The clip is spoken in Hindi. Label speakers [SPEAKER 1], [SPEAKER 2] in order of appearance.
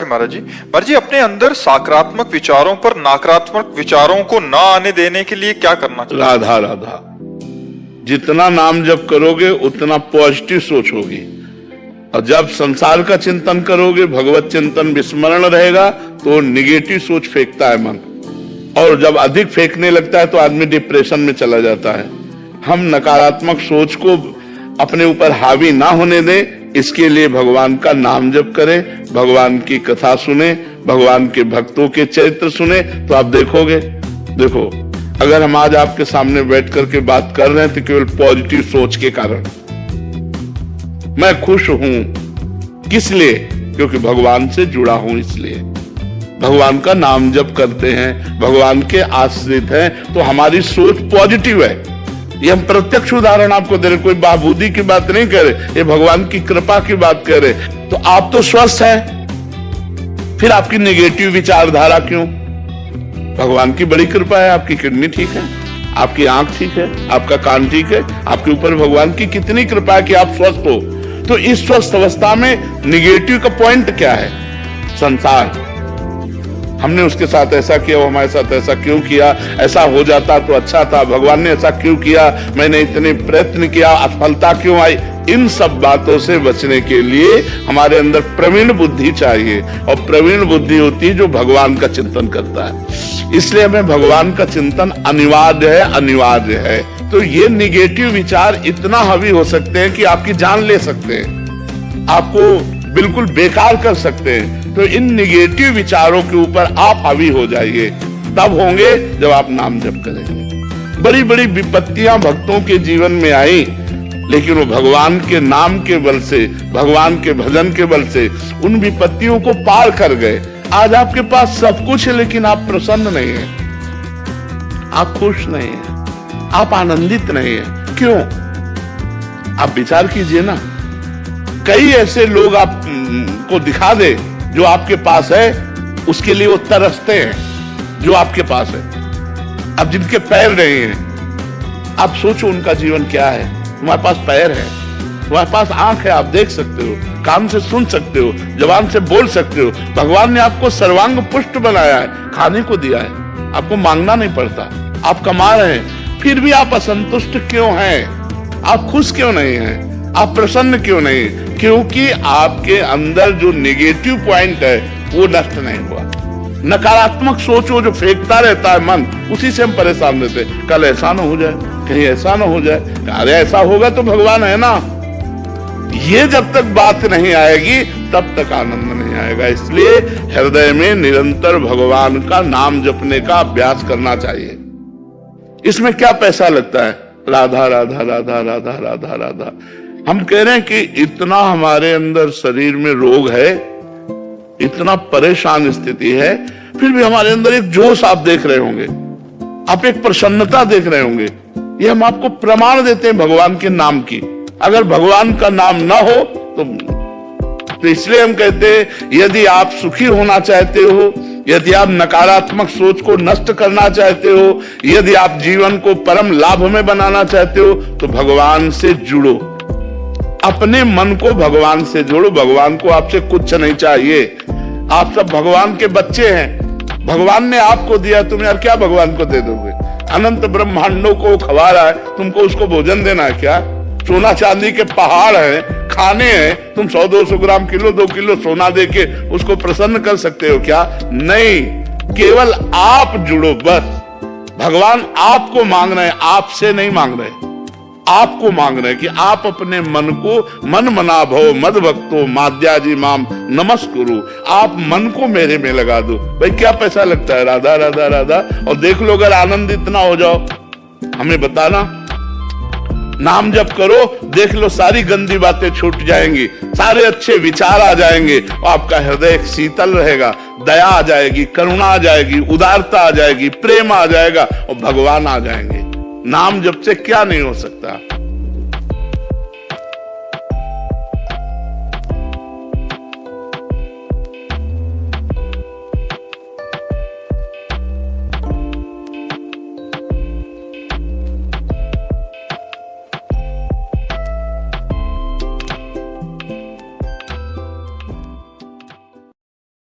[SPEAKER 1] महाराज जी। महाराज जी, अपने अंदर सकारात्मक विचारों पर नकारात्मक विचारों को न आने देने के लिए क्या करना चाहिए?
[SPEAKER 2] राधा राधा, जितना नाम जप करोगे उतना पॉजिटिव सोच होगी, और जब संसार का चिंतन करोगे, भगवत चिंतन विस्मरण रहेगा, तो निगेटिव सोच फेंकता है मन, और जब अधिक फेंकने लगता है तो आदमी डिप्रेशन में चला जाता है। हम नकारात्मक सोच को अपने ऊपर हावी ना होने दें, इसके लिए भगवान का नाम जप करें, भगवान की कथा सुने, भगवान के भक्तों के चरित्र सुने, तो आप देखोगे। देखो, अगर हम आज आपके सामने बैठ करके बात कर रहे हैं तो केवल पॉजिटिव सोच के कारण। मैं खुश हूं, किस लिए? क्योंकि भगवान से जुड़ा हूं, इसलिए भगवान का नाम जप करते हैं, भगवान के आश्रित हैं, तो हमारी सोच पॉजिटिव है। ये हम प्रत्यक्ष उदाहरण आपको दे रहे, कोई बाबूदी की बात नहीं कर रहे, ये भगवान की कृपा की बात कर रहे। तो आप तो स्वस्थ हैं, फिर आपकी नेगेटिव विचारधारा क्यों? भगवान की बड़ी कृपा है, आपकी किडनी ठीक है, आपकी आंख ठीक है, आपका कान ठीक है, आपके ऊपर भगवान की कितनी कृपा है कि आप स्वस्थ हो। तो इस स्वस्थ अवस्था में निगेटिव का पॉइंट क्या है? संसार, हमने उसके साथ ऐसा किया, वो हमारे साथ ऐसा क्यों किया, ऐसा हो जाता तो अच्छा था, भगवान ने ऐसा क्यों किया, मैंने इतने प्रयत्न किया, असफलता क्यों आई। इन सब बातों से बचने के लिए हमारे अंदर प्रवीण बुद्धि चाहिए, और प्रवीण बुद्धि होती है जो भगवान का चिंतन करता है। इसलिए हमें भगवान का चिंतन अनिवार्य है, अनिवार्य है। तो ये निगेटिव विचार इतना हावी हो सकते हैं कि आपकी जान ले सकते हैं, आपको बिल्कुल बेकार कर सकते हैं। तो इन निगेटिव विचारों के ऊपर आप हावी हो जाइए, तब होंगे जब आप नाम जप करेंगे। बड़ी बड़ी विपत्तियां भक्तों के जीवन में आई, लेकिन वो भगवान के नाम के बल से, भगवान के भजन के बल से उन विपत्तियों को पार कर गए। आज आपके पास सब कुछ है, लेकिन आप प्रसन्न नहीं हैं, आप खुश नहीं हैं, आप आनंदित नहीं हैं। क्यों? आप विचार कीजिए ना। कई ऐसे लोग आपको दिखा दे जो आपके पास है, उसके लिए वो तरसते हैं जो आपके पास है। अब जिनके पैर नहीं हैं, आप सोचो उनका जीवन क्या है। तुम्हारे पास पैर है, तुम्हारे पास आंख है, आप देख सकते हो, कान से सुन सकते हो, जबान से बोल सकते हो। भगवान ने आपको सर्वांग पुष्ट बनाया है, खाने को दिया है, आपको मांगना नहीं पड़ता, आप कमा रहे हैं, फिर भी आप असंतुष्ट क्यों हैं? आप खुश क्यों नहीं हैं? आप प्रसन्न क्यों नहीं? क्योंकि आपके अंदर जो नेगेटिव पॉइंट है वो नष्ट नहीं हुआ। नकारात्मक सोचो जो फेंकता रहता है मन, उसी से हम परेशान रहते। कल ऐसा ना हो जाए, कहीं ऐसा ना हो जाए, अरे ऐसा होगा तो भगवान है ना। ये जब तक बात नहीं आएगी तब तक आनंद नहीं आएगा। इसलिए हृदय में निरंतर भगवान का नाम जपने का अभ्यास करना चाहिए। इसमें क्या पैसा लगता है? राधा राधा राधा राधा राधा राधा। हम कह रहे हैं कि इतना हमारे अंदर शरीर में रोग है, इतना परेशान स्थिति है, फिर भी हमारे अंदर एक जोश आप देख रहे होंगे, आप एक प्रसन्नता देख रहे होंगे। ये हम आपको प्रमाण देते हैं भगवान के नाम की। अगर भगवान का नाम ना हो तो इसलिए हम कहते हैं यदि आप सुखी होना चाहते हो, यदि आप नकारात्मक सोच को नष्ट करना चाहते हो, यदि आप जीवन को परम लाभ में बनाना चाहते हो, तो भगवान से जुड़ो, अपने मन को भगवान से जोड़ो। भगवान को आपसे कुछ नहीं चाहिए, आप सब भगवान के बच्चे हैं। भगवान ने आपको दिया, तुम यार क्या भगवान को दे दोगे? अनंत ब्रह्मांडों को खवा रहा है, तुमको उसको भोजन देना है क्या? सोना चांदी के पहाड़ हैं, खाने हैं, तुम 100-200 ग्राम, किलो 2 किलो सोना देके उसको प्रसन्न कर सकते हो क्या? नहीं, केवल आप जुड़ो बस। भगवान आपको मांग रहे हैं, आपसे नहीं मांग रहे, आपको मांग रहे हैं कि आप अपने मन को मन मना भव मद भक्तो माद्याजी माम नमस्कुरु। आप मन को मेरे में लगा दो। भाई क्या पैसा लगता है? राधा राधा राधा। और देख लो, अगर आनंदित ना हो जाओ, हमें बताना। नाम जप करो, देख लो सारी गंदी बातें छूट जाएंगी, सारे अच्छे विचार आ जाएंगे, और आपका हृदय शीतल रहेगा, दया आ जाएगी, करुणा आ जाएगी, उदारता आ जाएगी, प्रेम आ जाएगा, और भगवान आ जाएंगे। नाम जप से क्या नहीं हो सकता।